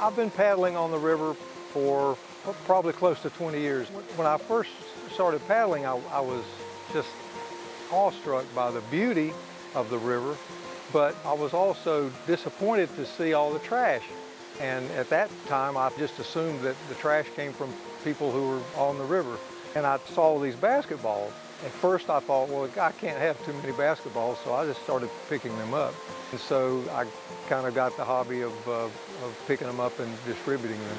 I've been paddling on the river for probably close to 20 years. When I first started paddling, I was just awestruck by the beauty of the river, but I was also disappointed to see all the trash. And at that time, I just assumed that the trash came from people who were on the river. And I saw these basketballs. At first I thought, well, I can't have too many basketballs, so I just started picking them up. And so I kind of got the hobby of picking them up and distributing them.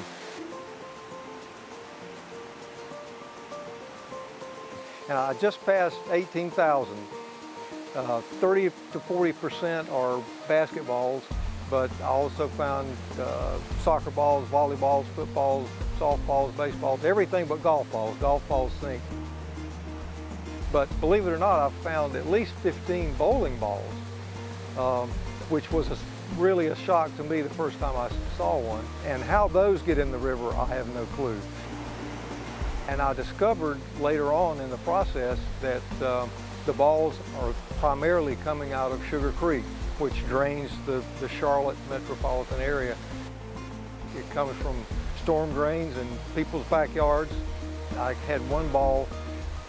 And I just passed 18,000. 30 to 40% are basketballs, but I also found soccer balls, volleyballs, footballs, softballs, baseballs, everything but golf balls. Golf balls sink. But believe it or not, I've found at least 15 bowling balls, which was really a shock to me the first time I saw one. And how those get in the river, I have no clue. And I discovered later on in the process that the balls are primarily coming out of Sugar Creek, which drains the Charlotte metropolitan area. It comes from storm drains in people's backyards. I had one ball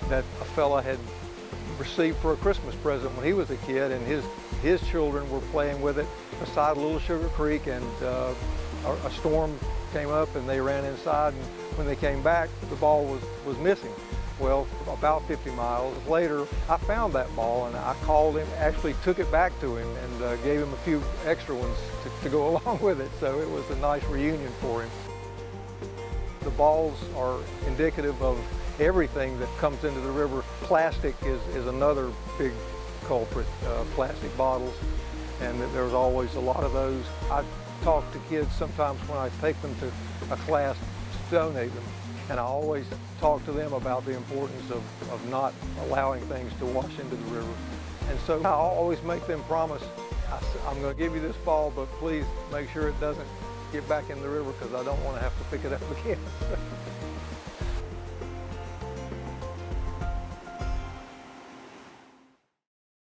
that a fella had received for a Christmas present when he was a kid, and his children were playing with it beside Little Sugar Creek, and a storm came up and they ran inside, and when they came back, the ball was missing. Well, about 50 miles later, I found that ball, and I called him, actually took it back to him, and gave him a few extra ones to go along with it, so it was a nice reunion for him. The balls are indicative of everything that comes into the river. Plastic is another big culprit, plastic bottles, and there's always a lot of those. I talk to kids sometimes when I take them to a class to donate them, and I always talk to them about the importance of not allowing things to wash into the river. And so I always make them promise, I'm going to give you this ball, but please make sure it doesn't get back in the river, because I don't want to have to pick it up again.